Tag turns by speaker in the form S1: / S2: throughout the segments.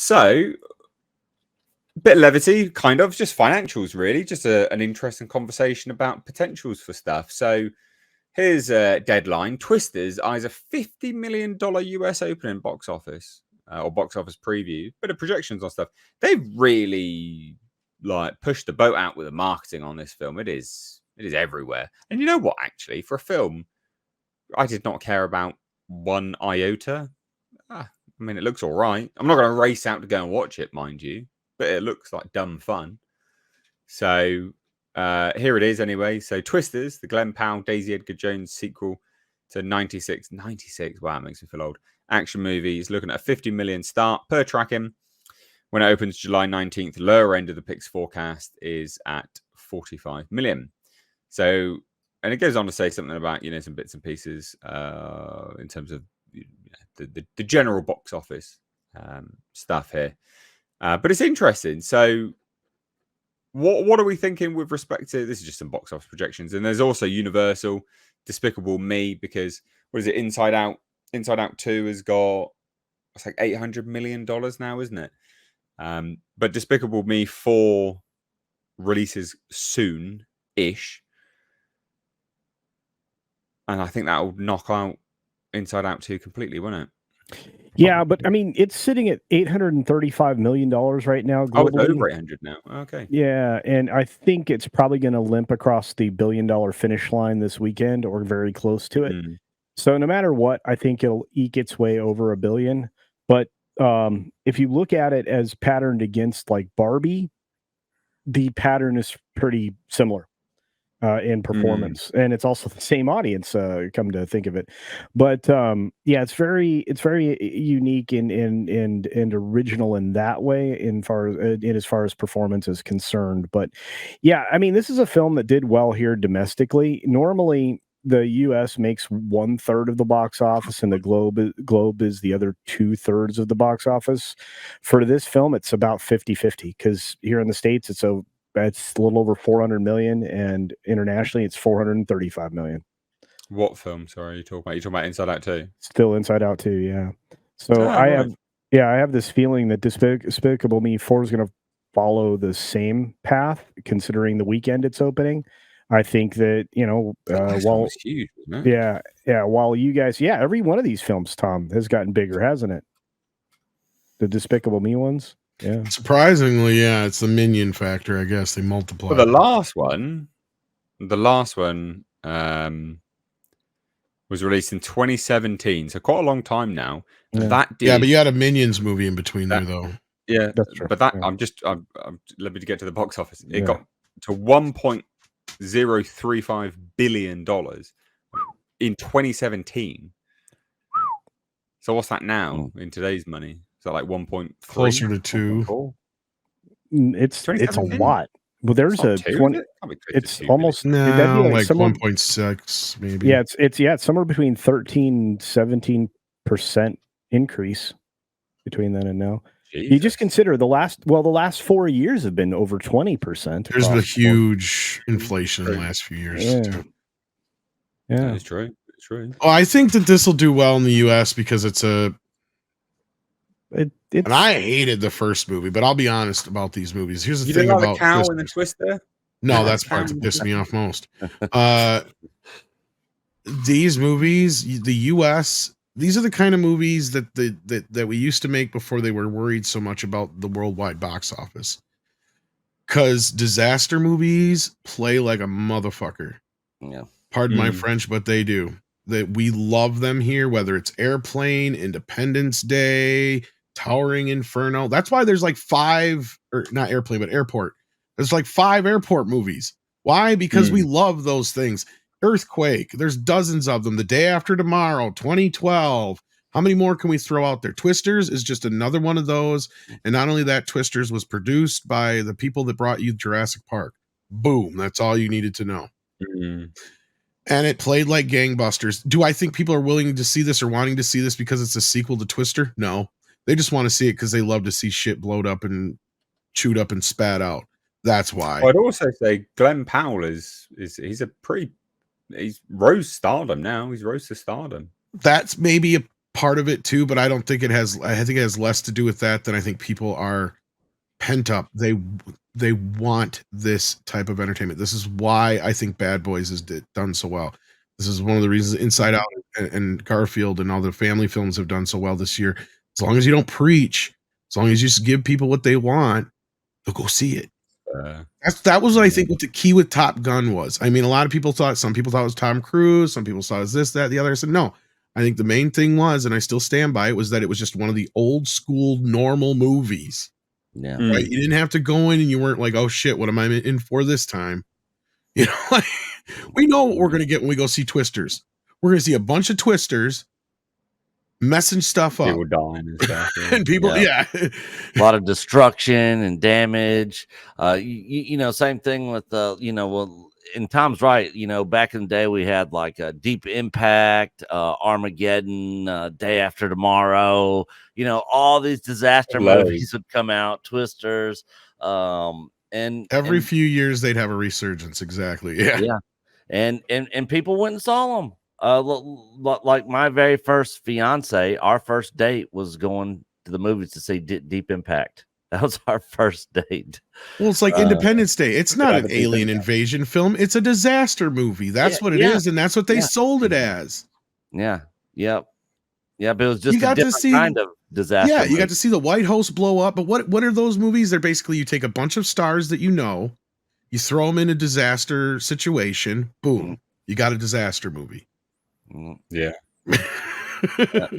S1: So, a bit of levity, kind of, just financials, really. Just an interesting conversation about potentials for stuff. So, here's a deadline. Twisters eyes a $50 million US opening box office or box office preview. Bit of projections on stuff. They've really pushed the boat out with the marketing on this film. It is everywhere. And you know what? Actually, for a film, I did not care about one iota. I mean, it looks all right. I'm not going to race out to go and watch it, mind you, but it looks like dumb fun. So here it is anyway. So Twisters, the Glenn Powell, Daisy Edgar Jones sequel to 96. Wow, it makes me feel old. Action movie is looking at a 50 million start per tracking. When it opens July 19th, lower end of the Pix forecast is at 45 million. So, and it goes on to say something about, some bits and pieces in terms of the general box office stuff here. But it's interesting. So, what are we thinking with respect to this? Is just some box office projections, and there's also Universal, Despicable Me, because what is it? Inside Out 2 has got it's like $800 million now, isn't it? But Despicable Me 4 releases soon-ish, and I think that will knock out Inside Out 2 completely, won't it?
S2: Yeah, but I mean, it's sitting at $835 million right now globally.
S1: Oh, it's over 800 now. Okay.
S2: Yeah, and I think it's probably going to limp across the $1 billion finish line this weekend or very close to it. So no matter what, I think it'll eke its way over $1 billion. But if you look at it as patterned against like Barbie, the pattern is pretty similar in performance, and it's also the same audience. Come to think of it, but yeah, it's very unique and original in that way, as far as performance is concerned. But yeah, I mean, this is a film that did well here domestically. Normally, the U.S. makes 1/3 of the box office, and the globe is the other 2/3 of the box office. For this film, it's about 50-50 because here in the States, it's a little over 400 million, and internationally, it's 435 million.
S1: What film? Sorry, you talking about Inside Out 2?
S2: Still Inside Out 2, yeah. So I have this feeling that Despicable Me 4 is going to follow the same path, considering the weekend it's opening. I think that, while
S1: it's huge, isn't it?
S2: while you guys, every one of these films, Tom, has gotten bigger, hasn't it? The Despicable Me ones. Yeah.
S3: Surprisingly, it's the minion factor, I guess. They multiply.
S1: Well, the last one was released in 2017, so quite a long time now.
S2: Yeah.
S3: But you had a Minions movie in between there, though.
S1: Yeah,
S2: that's true.
S1: But I'm let me get to the box office. It got to $1.035 billion in 2017. So what's that now in today's money? Is that like 1.3?
S3: Closer to 2.
S2: It's a lot. Well, there's a 20. It's almost
S3: no, like 1.6 maybe.
S2: Yeah, it's somewhere between 13-17% increase between then and now. Jesus. You just consider the last 4 years have been over 20%.
S3: There's been a huge inflation in the last few years too.
S1: Yeah, it's true. It's true.
S3: Oh, I think that this will do well in the U.S. because and I hated the first movie, but I'll be honest about these movies. Here's the thing about
S1: the cow and the twister.
S3: No, that's part that pissed me off most. These movies, the U.S., these are the kind of movies that we used to make before they were worried so much about the worldwide box office. Because disaster movies play like a motherfucker.
S4: Yeah.
S3: Pardon my French, but they do. That we love them here, whether it's Airplane, Independence Day, Towering Inferno. That's why there's like 5, or not Airplane, but Airport. There's like 5 airport movies. Why? Because we love those things. Earthquake, there's dozens of them. The Day After Tomorrow, 2012. How many more can we throw out there? Twisters is just another one of those. And not only that, Twisters was produced by the people that brought you Jurassic Park. Boom. That's all you needed to know. And it played like gangbusters. Do I think people are willing to see this or wanting to see this because it's a sequel to Twister? No. They just want to see it because they love to see shit blowed up and chewed up and spat out. That's why.
S1: I'd also say Glenn Powell he's rose stardom now. He's rose to stardom.
S3: That's maybe part of it too, but I don't think it has. I think it has less to do with that than I think people are pent up. They want this type of entertainment. This is why I think Bad Boys has done so well. This is one of the reasons Inside Out and Garfield and all the family films have done so well this year. As long as you don't preach, as long as you just give people what they want, they'll go see it. That was what I think what the key with Top Gun was. I mean, a lot of people thought, some people thought it was Tom Cruise, some people thought it was this, that, the other. I said, no. I think the main thing was, and I still stand by it, was that it was just one of the old school normal movies.
S4: Yeah.
S3: Right. You didn't have to go in and you weren't like, oh shit, what am I in for this time? You know, like, we know what we're going to get when we go see Twisters. We're going to see a bunch of Twisters messing stuff up.
S1: People dying and stuff. Yeah.
S3: And people, yeah.
S4: A lot of destruction and damage. You know, same thing with, you know, well, and Tom's right. You know, back in the day, we had like a Deep Impact, Armageddon, Day After Tomorrow. You know, all these disaster movies would come out, Twisters. And
S3: every few years they'd have a resurgence. Exactly. Yeah.
S4: Yeah. And people went and saw them. Like my very first fiance, our first date was going to the movies to see Deep Impact. That was our first date.
S3: Well, it's like Independence Day. It's not an alien invasion film. It's a disaster movie. That's what it is, and that's what they sold it as.
S4: Yeah. Yep. Yeah, but it was just
S3: you got
S4: a different kind of disaster.
S3: Yeah, you got to see the White House blow up. But what are those movies? They're basically, you take a bunch of stars that you know, you throw them in a disaster situation, boom, you got a disaster movie.
S1: Yeah.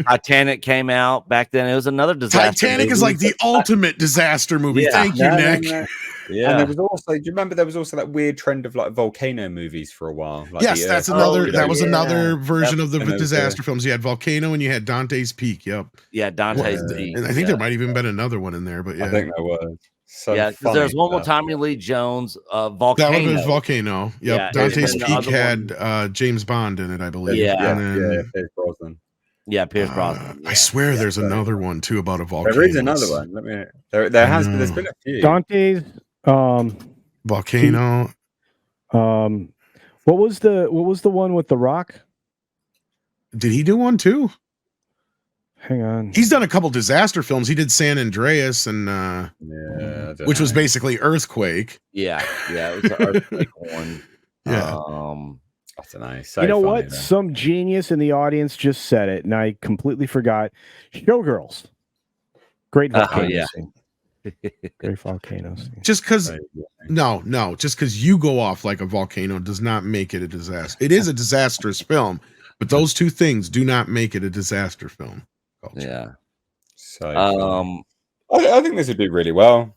S4: Titanic came out back then. It was another disaster.
S3: Titanic is like the ultimate disaster movie.
S4: Yeah.
S3: Thank you, Nick.
S1: Yeah. And there was also, do you remember there was also that weird trend of like volcano movies for a while? Like
S3: yes, that's another. That was another version of the
S1: And
S3: disaster films. You had Volcano and you had Dante's Peak. Yep.
S4: Yeah, Dante's Peak.
S3: And I think there might even been another one in there, but yeah,
S1: I think there was. So
S4: yeah, because there's one with Tommy Lee Jones, Volcano.
S3: That one was Volcano. Yep.
S4: Yeah,
S3: Dante's Peak had James Bond in it, I believe.
S4: Yeah.
S3: And then,
S1: Pierce Brosnan.
S4: Yeah, Pierce Brosnan.
S3: I swear there's another one too about a volcano.
S1: There is another one. Let me. There has been. There's been a few.
S2: Dante's
S3: Volcano.
S2: What was the one with The Rock?
S3: Did he do one too?
S2: Hang on.
S3: He's done a couple disaster films. He did San Andreas and which was basically Earthquake.
S4: Yeah, it was an Earthquake one.
S3: Yeah.
S1: That's nice. So
S2: you know
S1: funny,
S2: what?
S1: though.
S2: Some genius in the audience just said it, and I completely forgot. Showgirls. Great volcano scene. Great volcano scene.
S3: Just because just because you go off like a volcano does not make it a disaster. It is a disastrous film, but those two things do not make it a disaster film. Culture.
S4: Yeah.
S1: So I think this would do really well.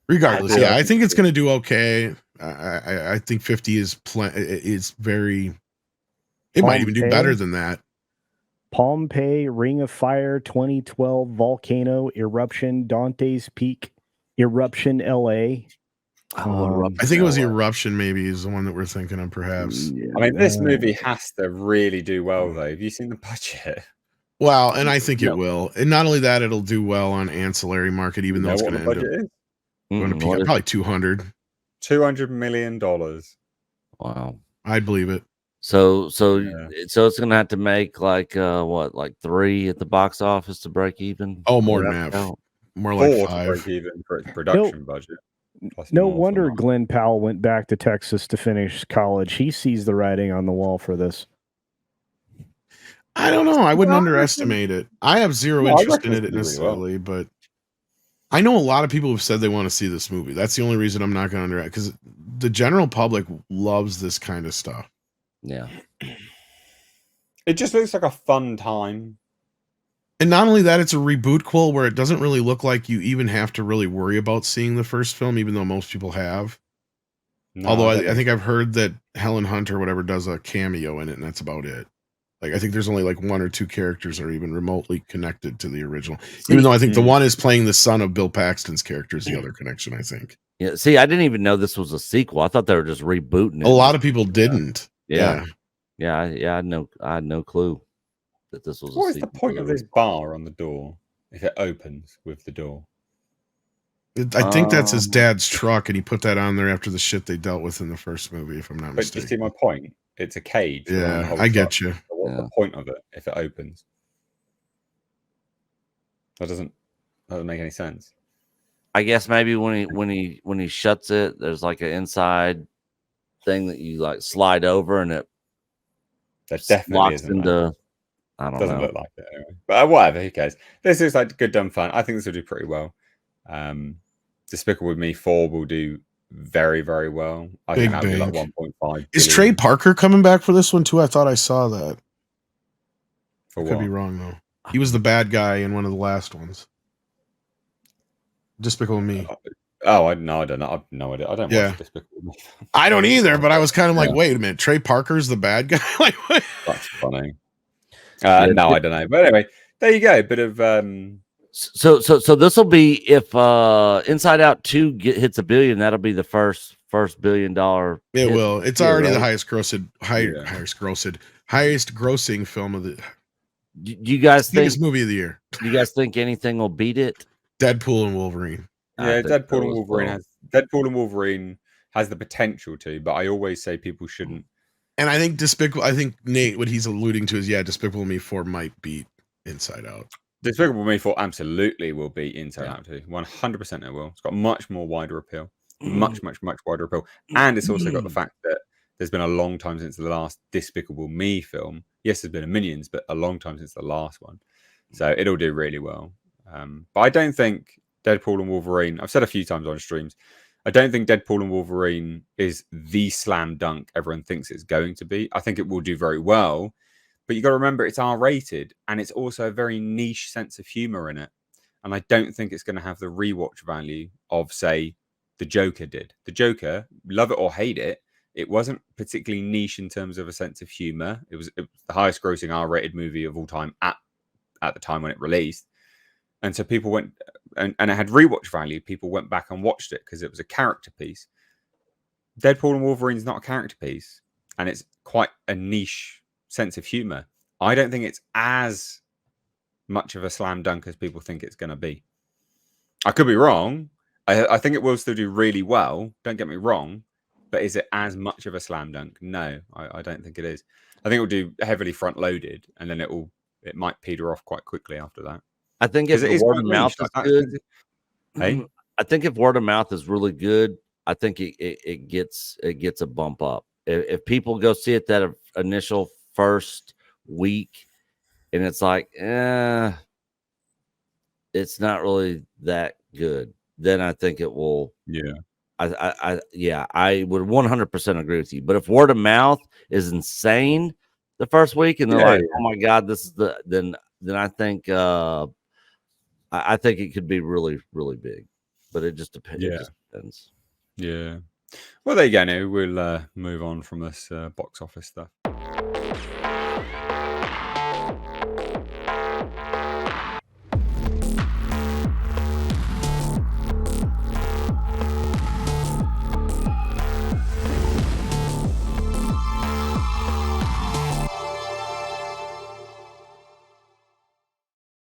S3: Regardless, I think it's going to do okay. I think 50 is very. It might even do better than that.
S2: Pompeii, Ring of Fire, 2012, Volcano, Eruption, Dante's Peak, Eruption, LA.
S3: I think it was Eruption. Maybe is the one that we're thinking of, perhaps.
S1: Yeah. I mean, this movie has to really do well, though. Have you seen the budget?
S3: Well, and I think it will. And not only that, it'll do well on ancillary market, even though it's going to end up probably 200.
S1: $200 million.
S4: Wow,
S3: I'd believe it.
S4: So it's going to have to make like 3 at the box office to break even.
S3: Oh, more than that. More like 5
S1: to break even for its production budget.
S2: No wonder Glenn Powell went back to Texas to finish college. He sees the writing on the wall for this.
S3: I don't know. I wouldn't underestimate it. I have zero interest in it necessarily, but I know a lot of people have said they want to see this movie. That's the only reason I'm not going to underestimate, because the general public loves this kind of stuff.
S4: Yeah.
S1: It just looks like a fun time.
S3: And not only that, it's a reboot quill where it doesn't really look like you even have to really worry about seeing the first film, even though most people have. No, although I think I've heard that Helen Hunt or whatever does a cameo in it, and that's about it. Like, I think there's only like 1 or 2 characters that are even remotely connected to the original. Even though I think the one is playing the son of Bill Paxton's character is the other connection, I think.
S4: Yeah. See, I didn't even know this was a sequel. I thought they were just rebooting it.
S3: A lot of people didn't.
S4: Yeah. I had no clue that this was.
S1: What is the point of this bar on the door if it opens with the door?
S3: I think that's his dad's truck, and he put that on there after the shit they dealt with in the first movie, if I'm not mistaken.
S1: But do you see my point? It's a cage.
S3: Yeah, I get you.
S1: So what's the point of it if it opens? That doesn't make any sense.
S4: I guess maybe when he shuts it, there's like an inside thing that you like slide over, and it
S1: That definitely
S4: locks
S1: isn't.
S4: into. I don't
S1: Doesn't
S4: know.
S1: look like it anyway. But whatever, who cares? This is like good dumb fun. I think this will do pretty well. Despicable Me 4 will do very, very well. I think
S3: Big
S1: that'll do like
S3: bank.
S1: 1.5.
S3: Is Trey
S1: billion.
S3: Parker coming back for this one too? I thought I saw that.
S1: For
S3: I could be
S1: what?
S3: wrong though. He was the bad guy in one of the last ones. Despicable Me.
S1: Oh, I don't know. I have no idea. I don't
S3: Yeah.
S1: watch Despicable Me.
S3: I don't either, but I was kind of like,
S1: Yeah.
S3: wait a minute, Trey Parker's the bad guy? Like, what?
S1: That's funny.
S4: Yeah,
S1: no, I don't know. But anyway, there you go. Bit of
S4: So this will be if Inside Out 2 hits $1 billion, that'll be the first $1 billion.
S3: It will. It's already the
S4: right?
S3: highest grossing film of the
S4: Do you guys think?
S3: biggest movie of the year.
S4: Do you guys think anything will beat it?
S3: Deadpool and Wolverine.
S1: yeah,
S4: I think so
S1: Deadpool and Wolverine has the potential to, but I always say people shouldn't.
S3: And I think Nate, what he's alluding to is, Despicable Me 4 might beat Inside Out.
S1: Despicable Me 4 absolutely will be Inside Out 2. 100% it will. It's got much more wider appeal. Much wider appeal. And it's also got the fact that there's been a long time since the last Despicable Me film. Yes, there's been a Minions, but a long time since the last one. So it'll do really well. But I don't think Deadpool and Wolverine, I've said a few times on streams, I don't think Deadpool and Wolverine is the slam dunk everyone thinks it's going to be. I think it will do very well. But you got to remember it's R-rated, and it's also a very niche sense of humor in it. And I don't think it's going to have the rewatch value of, say, The Joker did. The Joker, love it or hate it, it wasn't particularly niche in terms of a sense of humor. It was the highest grossing R-rated movie of all time at the time when it released. And so people went, and it had rewatch value. People went back and watched it because it was a character piece. Deadpool and Wolverine is not a character piece, and it's quite a niche sense of humor. I don't think it's as much of a slam dunk as people think it's going to be. I could be wrong. I think it will still do really well. Don't get me wrong. But is it as much of a slam dunk? No, I don't think it is. I think it will do heavily front loaded, and then it might peter off quite quickly after that.
S4: I think if the word of mouth is good,
S1: hey,
S4: I think if word of mouth is really good, I think it gets a bump up. If people go see it that initial first week, and it's like, it's not really that good, then I think it will.
S1: Yeah.
S4: I would 100% agree with you. But if word of mouth is insane the first week, and they're oh my god, this is then I think I think it could be really, really big. But it just depends.
S1: Yeah.
S4: It just depends.
S1: Yeah. Well, there you go. Now we'll move on from this box office stuff.